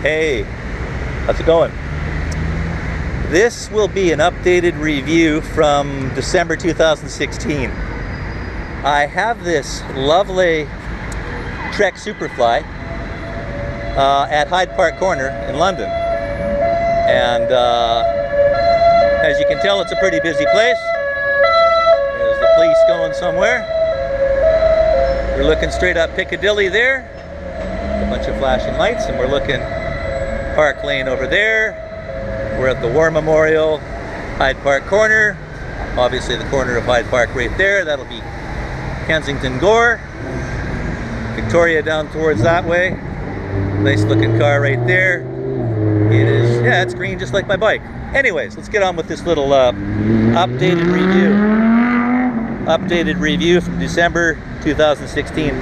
Hey, how's it going? This will be an updated review from December 2016. I have this lovely Trek Superfly at Hyde Park Corner in London. And as you can tell, it's a pretty busy place. There's the police going somewhere. We're looking straight up Piccadilly there. A bunch of flashing lights, and we're looking Park Lane over there. We're at the War Memorial, Hyde Park Corner. Obviously the corner of Hyde Park right there. That'll be Kensington Gore. Victoria down towards that way. Nice looking car right there. It is, yeah, it's green just like my bike. Anyways, let's get on with this little updated review. Updated review from December 2016.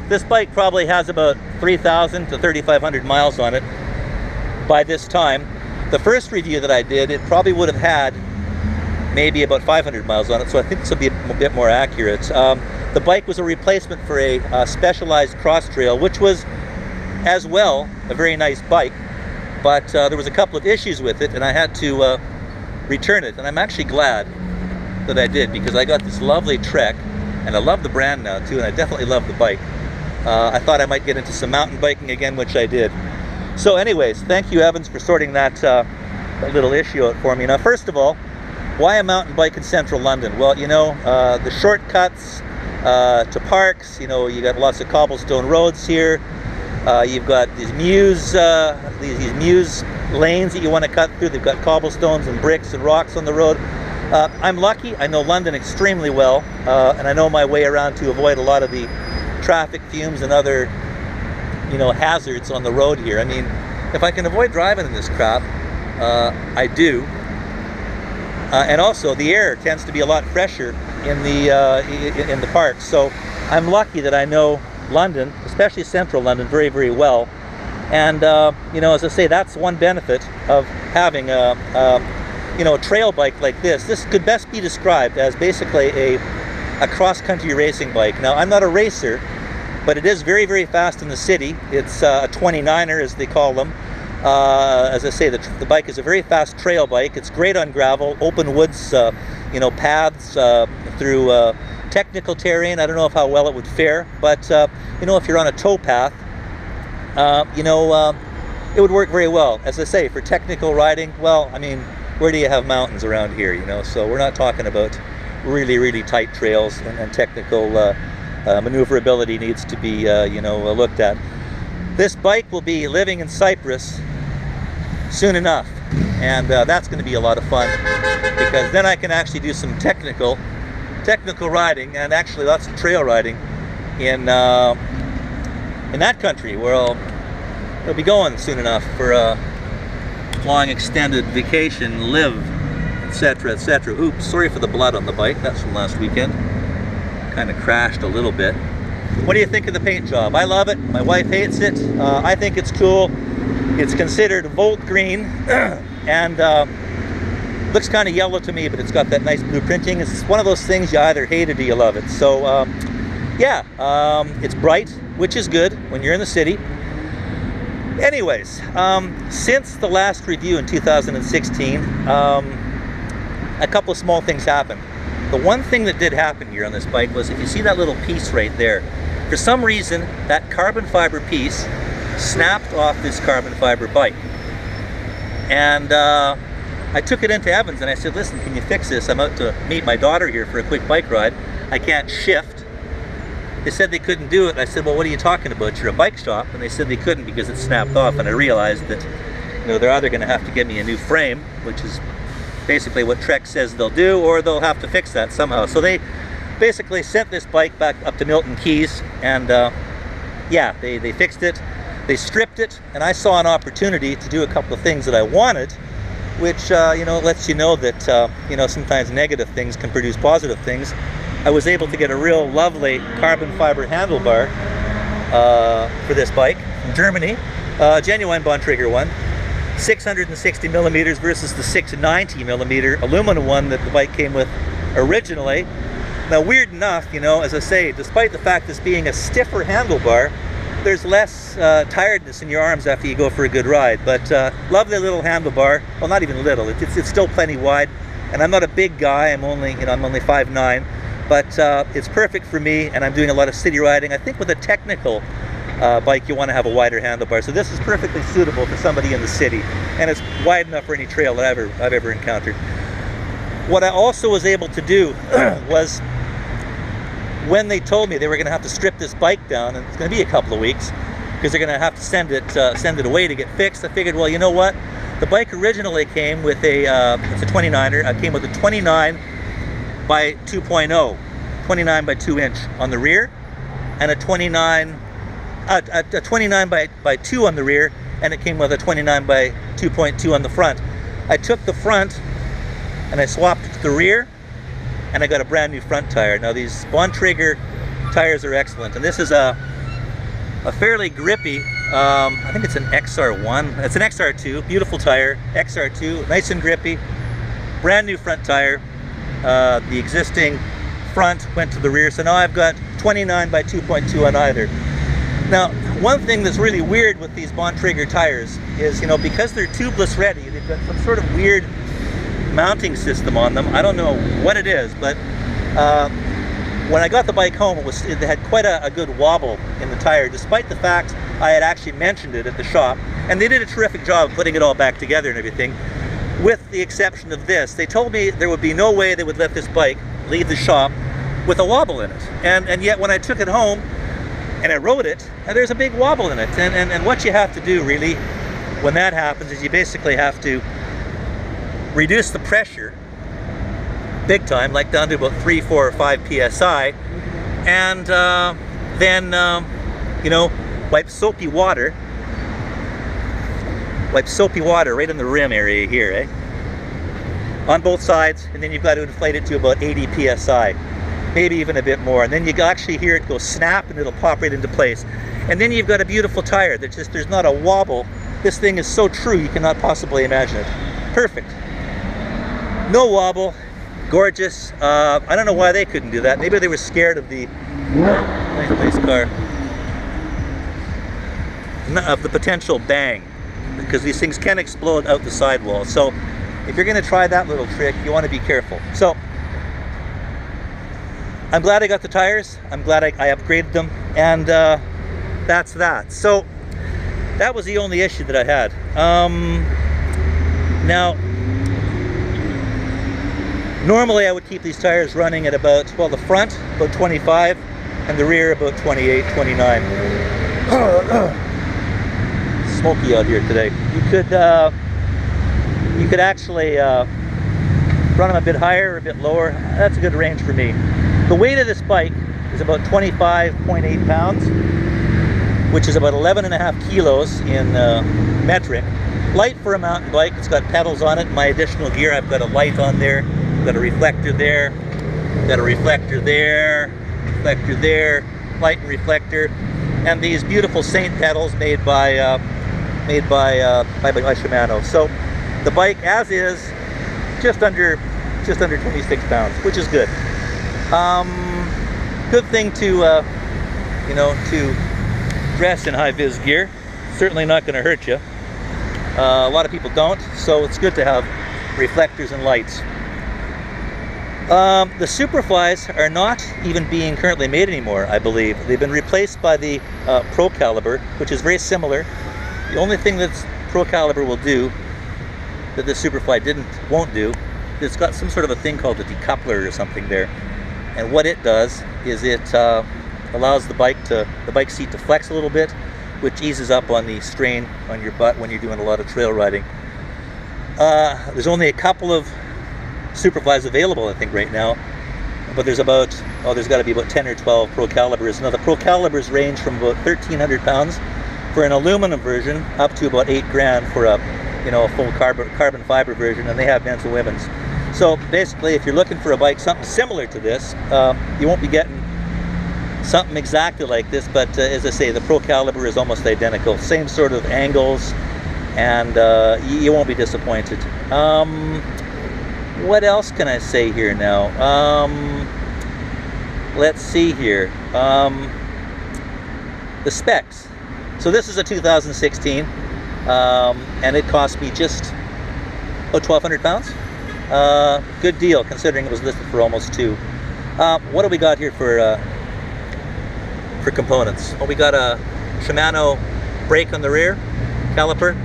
This bike probably has about 3,000 to 3,500 miles on it by this time. The first review that I did, it probably would have had maybe about 500 miles on it, so I think this will be a bit more accurate. The bike was a replacement for a specialized cross trail, which was as well a very nice bike, but there was a couple of issues with it and I had to return it, and I'm actually glad that I did, because I got this lovely Trek, and I love the brand now too, and I definitely love the bike. I thought I might get into some mountain biking again, which I did. So anyways, thank you, Evans, for sorting that little issue out for me. Now, first of all, why a mountain bike in central London? Well, you know, the shortcuts to parks, you know, you got lots of cobblestone roads here. You've got these Muse lanes that you want to cut through. They've got cobblestones and bricks and rocks on the road. I'm lucky. I know London extremely well, and I know my way around to avoid a lot of the traffic fumes and other, you know, hazards on the road here. I mean, if I can avoid driving in this crap, I do. And also, the air tends to be a lot fresher in the parks. So I'm lucky that I know London, especially central London, very, very well. And you know, as I say, that's one benefit of having a you know, a trail bike like this. This could best be described as basically a cross-country racing bike. Now, I'm not a racer, but it is very, very fast in the city. It's a 29er, as they call them. As I say, the bike is a very fast trail bike. It's great on gravel, open woods, you know, paths through technical terrain. I don't know how well it would fare, but you know, if you're on a tow path, you know, it would work very well. As I say, for technical riding, well, I mean, where do you have mountains around here, you know? So we're not talking about really, really tight trails, and technical maneuverability needs to be, you know, looked at. This bike will be living in Cyprus soon enough, and that's going to be a lot of fun, because then I can actually do some technical riding, and actually lots of trail riding in that country, where I'll be going soon enough for a long extended vacation, live, etc., etc. Oops, sorry for the blood on the bike. That's from last weekend. Kind of crashed a little bit. What do you think of the paint job? I love it. My wife hates it. I think it's cool. It's considered Volt green, and looks kind of yellow to me, but it's got that nice blue printing. It's one of those things you either hate it or you love it. So yeah, it's bright, which is good when you're in the city. Anyways, since the last review in 2016, a couple of small things happened. The one thing that did happen here on this bike was, if you see that little piece right there, for some reason that carbon fiber piece snapped off this carbon fiber bike. And I took it into Evans and I said, listen, can you fix this? I'm out to meet my daughter here for a quick bike ride. I can't shift. They said they couldn't do it. I said, well, what are you talking about? You're a bike shop. And they said they couldn't because it snapped off. And I realized that, you know, they're either going to have to give me a new frame, which is basically what Trek says they'll do, or they'll have to fix that somehow. So they basically sent this bike back up to Milton Keyes, and yeah, they fixed it. They stripped it, and I saw an opportunity to do a couple of things that I wanted, which you know, lets you know that you know, sometimes negative things can produce positive things. I was able to get a real lovely carbon fiber handlebar for this bike from Germany, genuine Bontrager one, 660 millimeters versus the 690 millimeter aluminum one that the bike came with originally. Now, weird enough, you know, as I say, despite the fact this being a stiffer handlebar, there's less tiredness in your arms after you go for a good ride. But lovely little handlebar. Well, not even little. It's still plenty wide. And I'm not a big guy. I'm only 5'9", but it's perfect for me. And I'm doing a lot of city riding. I think with a technical bike, you want to have a wider handlebar. So this is perfectly suitable for somebody in the city, and it's wide enough for any trail that I've ever encountered. What I also was able to do was, when they told me they were going to have to strip this bike down, and it's going to be a couple of weeks because they're going to have to send it away to get fixed, I figured, well, you know what? The bike originally came with it's a 29er. It came with a 29 by 2.0, 29 by 2 inch on the rear, and a 29 by 2 on the rear, and it came with a 29 by 2.2 on the front. I took the front and I swapped it to the rear, and I got a brand new front tire. Now these Bontrager tires are excellent, and this is a fairly grippy, I think it's an XR1, it's an XR2, beautiful tire, XR2, nice and grippy, brand new front tire. The existing front went to the rear, so now I've got 29 by 2.2 on either. Now, one thing that's really weird with these Bontrager tires is, you know, because they're tubeless ready, they've got some sort of weird mounting system on them. I don't know what it is, but when I got the bike home, it had quite a good wobble in the tire, despite the fact I had actually mentioned it at the shop, and they did a terrific job of putting it all back together and everything, with the exception of this. They told me there would be no way they would let this bike leave the shop with a wobble in it, and yet when I took it home and I rode it, and there's a big wobble in it. And what you have to do really when that happens is you basically have to reduce the pressure big time, like down to about 3, 4, or 5 psi, and then you know, wipe soapy water right in the rim area here, on both sides, and then you've got to inflate it to about 80 psi. Maybe even a bit more, and then you actually hear it go snap, and it'll pop right into place. And then you've got a beautiful tire that there's not a wobble. This thing is so true you cannot possibly imagine it. Perfect. No wobble. Gorgeous. I don't know why they couldn't do that. Maybe they were scared of the nice car, of the potential bang, because these things can explode out the sidewall. So if you're going to try that little trick, you want to be careful. So I'm glad I got the tires. I'm glad I upgraded them, and that's that. So that was the only issue that I had. Now, normally I would keep these tires running at about, well, the front about 25 and the rear about 28, 29. Smoky out here today. You could actually run them a bit higher or a bit lower. That's a good range for me. The weight of this bike is about 25.8 pounds, which is about 11.5 kilos in metric. Light for a mountain bike. It's got pedals on it. My additional gear, I've got a light on there, I've got a reflector there, got a reflector there, reflector there, light and reflector, and these beautiful Saint pedals made by Shimano. So the bike, as is, just under 26 pounds, which is good. Good thing to you know, to dress in high-vis gear. Certainly not going to hurt you. A lot of people don't, so it's good to have reflectors and lights. The Superflies are not even being currently made anymore, I believe. They've been replaced by the Procaliber, which is very similar. The only thing that Procaliber will do that the Superfly won't do, it's got some sort of a thing called a decoupler or something there. And what it does is it allows the bike seat to flex a little bit, which eases up on the strain on your butt when you're doing a lot of trail riding. There's only a couple of Superflies available, I think, right now, but there's got to be about 10 or 12 Procalibers. Now the Procalibers range from about 1,300 pounds for an aluminum version up to about 8 grand for a full carbon fiber version, and they have men's and women's. So basically, if you're looking for a bike something similar to this, you won't be getting something exactly like this, but as I say, the Procaliber is almost identical, same sort of angles, and you won't be disappointed. What else can I say here now? the specs. So this is a 2016, and it cost me just about 1,200 pounds. Good deal considering it was listed for almost $2,000. What do we got here for components? Well, we got a Shimano brake on the rear, caliper,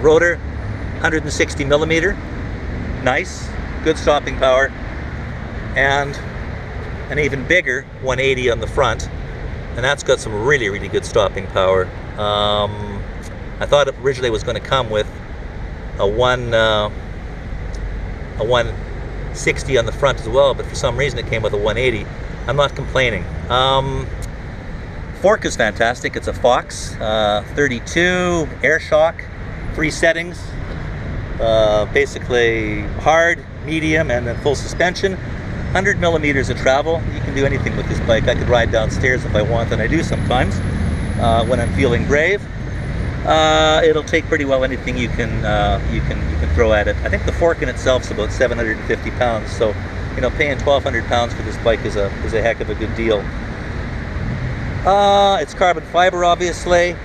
rotor, 160 millimeter, nice, good stopping power, and an even bigger 180 on the front, and that's got some really, really good stopping power. I thought it originally was going to come with a 160 on the front as well, but for some reason it came with a 180. I'm not complaining. Fork is fantastic. It's a Fox 32 air shock, 3 settings, basically hard, medium, and then full suspension. 100 millimeters of travel. You can do anything with this bike. I could ride downstairs if I want, and I do sometimes when I'm feeling brave. It'll take pretty well anything you can throw at it. I think the fork in itself is about 750 pounds, so you know, paying 1,200 pounds for this bike is a heck of a good deal. It's carbon fiber, obviously.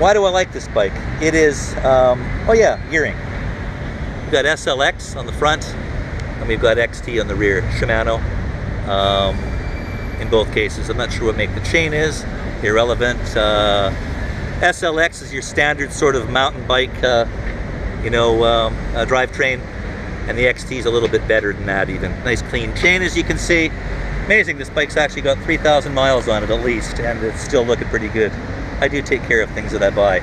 Why do I like this bike? It is, oh yeah, gearing. We've got SLX on the front, and we've got XT on the rear, Shimano. In both cases, I'm not sure what make the chain is. Irrelevant. SLX is your standard sort of mountain bike, drivetrain, and the XT is a little bit better than that even. Nice clean chain, as you can see. Amazing, this bike's actually got 3,000 miles on it at least, and it's still looking pretty good. I do take care of things that I buy.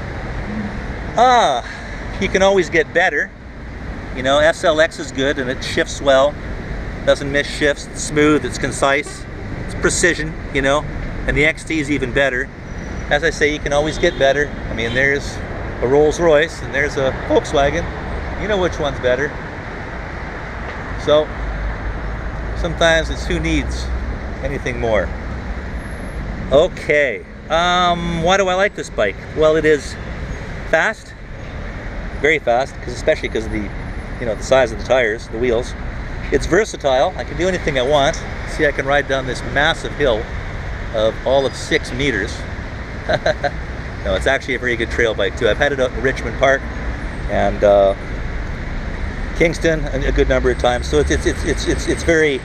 You can always get better. You know, SLX is good and it shifts well, doesn't miss shifts, it's smooth, it's concise, it's precision, you know, and the XT is even better. As I say, you can always get better. I mean, there's a Rolls Royce and there's a Volkswagen. You know which one's better. So, sometimes it's who needs anything more. Okay, why do I like this bike? Well, it is fast, very fast, especially because of the, you know, the size of the tires, the wheels. It's versatile. I can do anything I want. See, I can ride down this massive hill of all of 6 meters. No, it's actually a very good trail bike too. I've had it out in Richmond Park and Kingston a good number of times. So it's very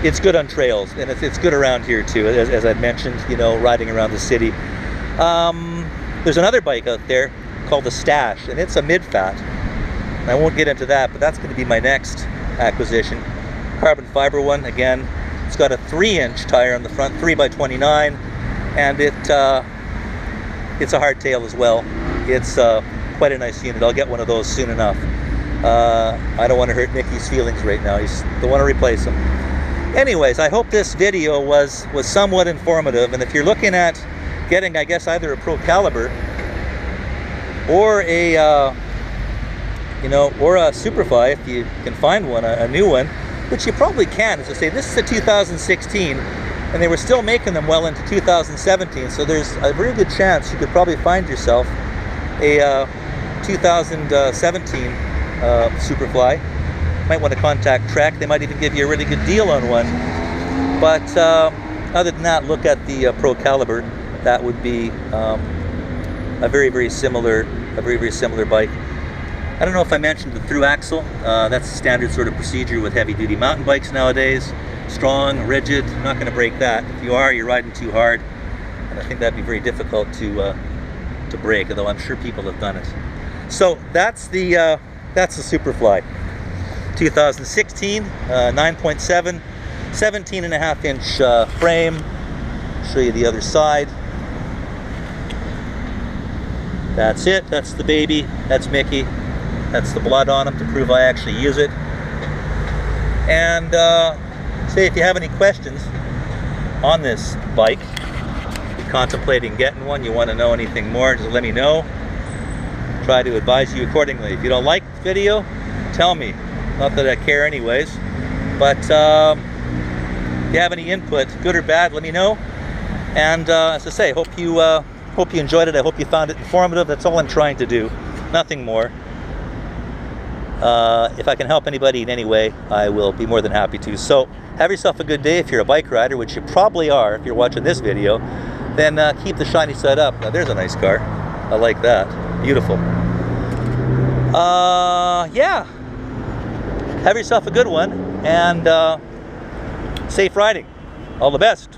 it's good on trails, and it's good around here too, as I mentioned, you know, riding around the city. There's another bike out there called the Stash, and it's a mid-fat. I won't get into that, but that's going to be my next acquisition. Carbon fiber one, again. It's got a 3-inch tire on the front, 3x29, and it's a hardtail as well. It's quite a nice unit. I'll get one of those soon enough. I don't want to hurt Nicky's feelings right now. Don't want to replace him. Anyways, I hope this video was somewhat informative, and if you're looking at getting, I guess, either a Procaliber or a or a Superfly, if you can find one, a new one, which you probably can. As I say, this is a 2016, and they were still making them well into 2017, so there's a very good chance you could probably find yourself a 2017 Superfly. Might want to contact Trek. They might even give you a really good deal on one. But other than that, look at the Procaliber. That would be a very similar bike. I don't know if I mentioned the Thru-Axle. That's a standard sort of procedure with heavy-duty mountain bikes nowadays. Strong, rigid. I'm not going to break that. If you are, you're riding too hard, and I think that'd be very difficult to break. Although I'm sure people have done it. So that's the Superfly, 2016, 9.7, 17.5-inch frame. Show you the other side. That's it. That's the baby. That's Mickey. That's the blood on him to prove I actually use it. And say if you have any questions on this bike, you're contemplating getting one, you want to know anything more, just let me know. Try to advise you accordingly. If you don't like the video, tell me. Not that I care anyways. But if you have any input, good or bad, let me know. And as I say, hope you enjoyed it. I hope you found it informative. That's all I'm trying to do. Nothing more. If I can help anybody in any way, I will be more than happy to. So have yourself a good day. If you're a bike rider, which you probably are if you're watching this video, then keep the shiny side up. Now there's a nice car. I like that. Beautiful. Yeah. Have yourself a good one, and safe riding. All the best.